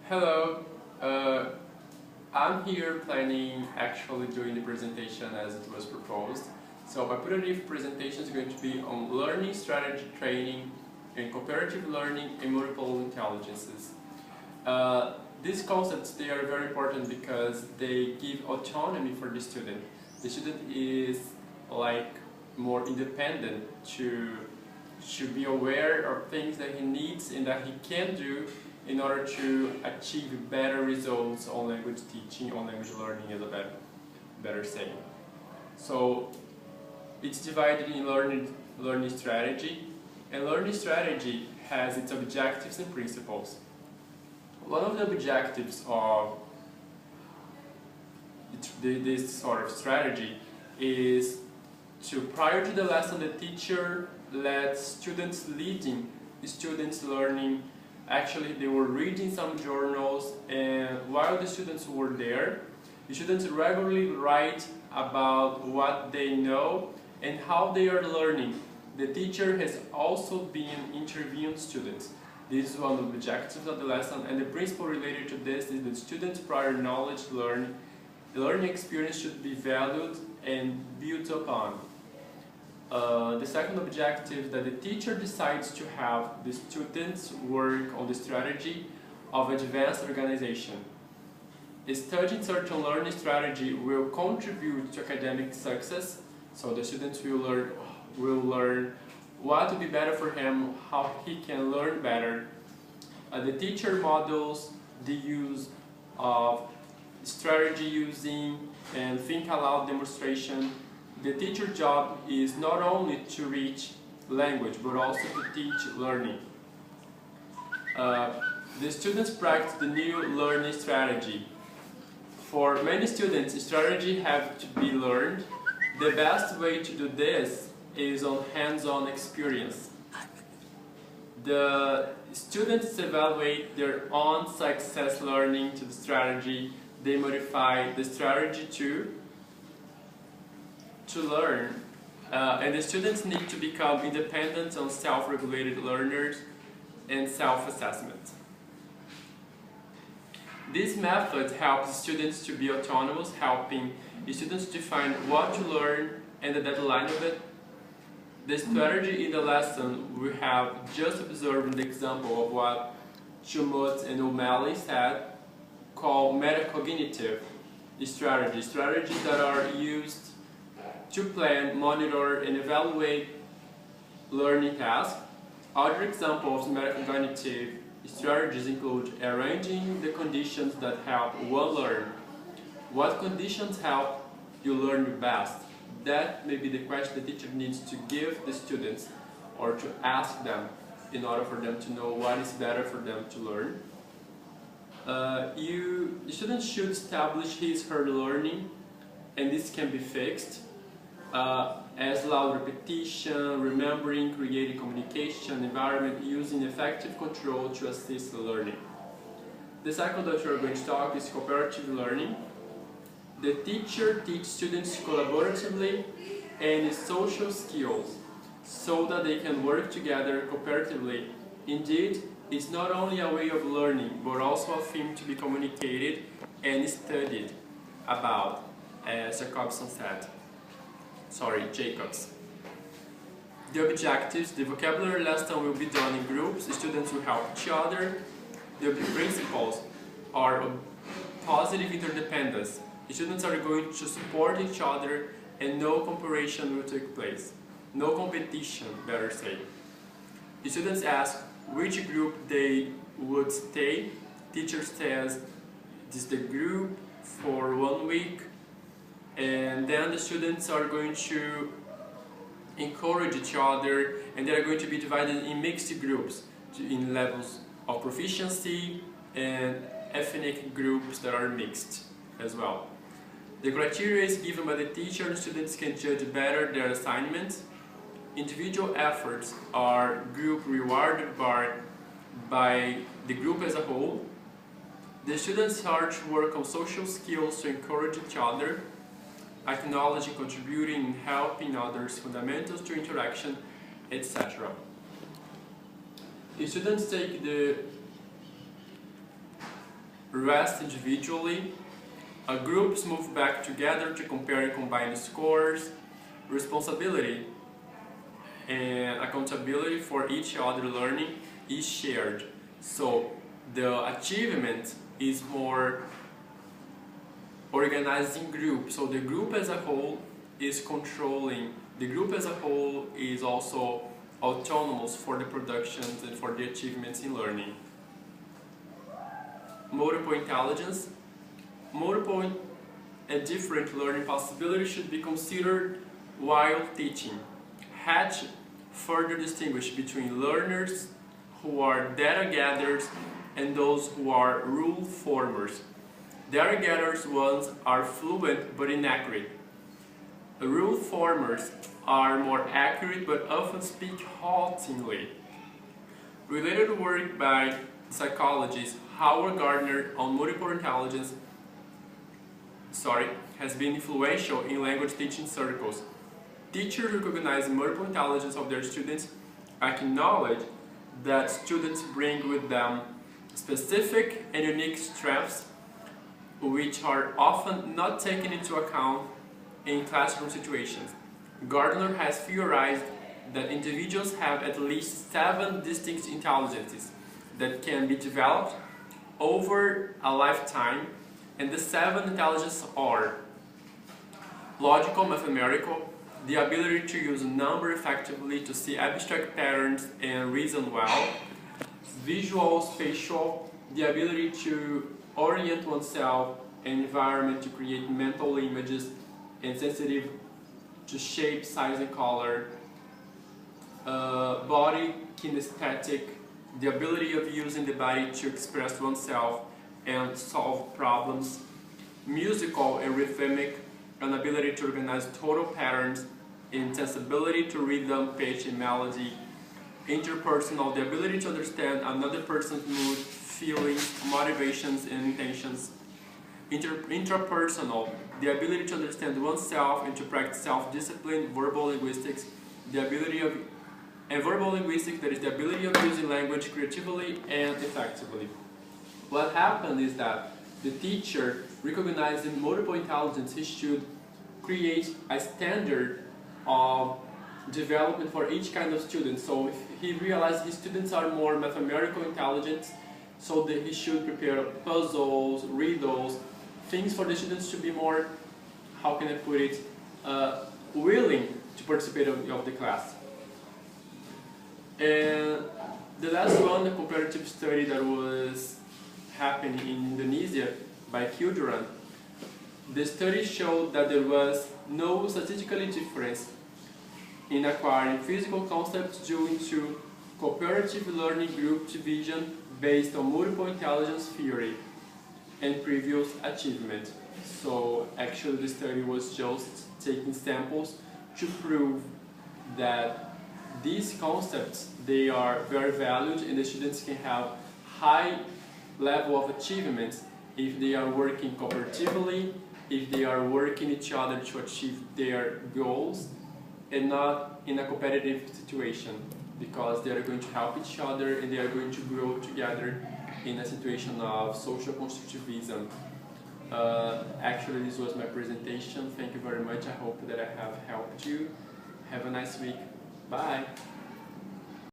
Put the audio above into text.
Hello, uh, I'm here planning actually doing the presentation as it was proposed. So my putative presentation is going to be on learning strategy training and cooperative learning and multiple intelligences. These concepts, they are very important because they give autonomy for the student. The student is like more independent to be aware of things that he needs and that he can do in order to achieve better results on language teaching, on language learning as a better saying. So it's divided in learning strategy, and learning strategy has its objectives and principles. One of the objectives of this sort of strategy is to, prior to the lesson, the teacher led students leading, students learning. Actually, they were reading some journals, and while the students were there, the students regularly write about what they know and how they are learning. The teacher has also been interviewing students. This is one of the objectives of the lesson, and the principle related to this is that students' prior knowledge learning experience should be valued and built upon. The second objective, that the teacher decides to have the students work on the strategy of advanced organization. Studying certain learning strategy will contribute to academic success, so the students will learn what would be better for him, how he can learn better. The teacher models the use of strategy using and think aloud demonstration. The teacher's job is not only to reach language, but also to teach learning. The students practice the new learning strategy. For many students, strategy have to be learned. The best way to do this is on hands-on experience. The students evaluate their own success learning to the strategy. They modify the strategy to learn, and the students need to become independent and self-regulated learners and self-assessment. This method helps students to be autonomous, helping students define what to learn and the deadline of it. The strategy in the lesson we have just observed the example of what Chumot and O'Malley said, called metacognitive strategies that are used to plan, monitor, and evaluate learning tasks. Other examples of metacognitive strategies include arranging the conditions that help one learn. What conditions help you learn the best? That may be the question the teacher needs to give the students or to ask them in order for them to know what is better for them to learn. The student should establish his/her learning, and this can be fixed as loud repetition, remembering, creating communication environment, using effective control to assist the learning. The second that we are going to talk is cooperative learning. The teacher teaches students collaboratively and social skills so that they can work together cooperatively. Indeed, it's not only a way of learning, but also a theme to be communicated and studied about, as Jacobson said. Jacobs. The objectives: the vocabulary lesson will be done in groups, students will help each other. The principles are positive interdependence. Students are going to support each other and no comparison will take place. No competition, better say. The students ask which group they would stay. Teacher says this is the group for 1 week, and then the students are going to encourage each other, and they are going to be divided in mixed groups in levels of proficiency and ethnic groups that are mixed as well. The criteria is given by the teacher, and students can judge better their assignments. Individual efforts are group rewarded by the group as a whole. The students are to work on social skills to encourage each other, acknowledging, contributing, and helping others, fundamentals to interaction, etc. The students take the rest individually. Groups move back together to compare and combine scores. Responsibility and accountability for each other learning is shared. So the achievement is more organized in group. So the group as a whole is controlling. The group as a whole is also autonomous for the productions and for the achievements in learning. Multiple intelligence. Multiple and different learning possibilities should be considered while teaching. Hatch further distinguish between learners who are data gatherers and those who are rule formers. Data gatherers ones are fluent but inaccurate. The rule formers are more accurate but often speak haltingly. Related work by psychologist Howard Gardner on multiple intelligence has been influential in language teaching circles. Teachers recognize multiple intelligence of their students, acknowledge that students bring with them specific and unique strengths which are often not taken into account in classroom situations. Gardner has theorized that individuals have at least 7 distinct intelligences that can be developed over a lifetime, and the 7 intelligences are logical, mathematical, the ability to use a number effectively to see abstract patterns and reason well, visual, spatial, the ability to orient oneself and environment to create mental images, and sensitive to shape, size and color, body, kinesthetic, the ability of using the body to express oneself and solve problems, musical and rhythmic, an ability to organize total patterns, insensibility to rhythm, pitch and melody, interpersonal, the ability to understand another person's mood, feelings, motivations and intentions, intrapersonal, the ability to understand oneself and to practice self-discipline, verbal linguistics, and verbal linguistics, that is the ability of using language creatively and effectively. What happened is that the teacher, recognizing multiple intelligence, he should create a standard of development for each kind of student. So if he realized his students are more mathematical intelligent, so that he should prepare puzzles, riddles, things for the students to be more, how can I put it, willing to participate of the class. And the last one, the comparative study that was happening in Indonesia by Kilduran, the study showed that there was no statistically difference in acquiring physical concepts due to cooperative learning group division based on multiple intelligence theory and previous achievement. So actually the study was just taking samples to prove that these concepts, they are very valued and the students can have high level of achievements if they are working cooperatively, if they are working each other to achieve their goals and not in a competitive situation, because they are going to help each other and they are going to grow together in a situation of social constructivism. Actually, this was my presentation. Thank you very much. I hope that I have helped you. Have a nice week. Bye.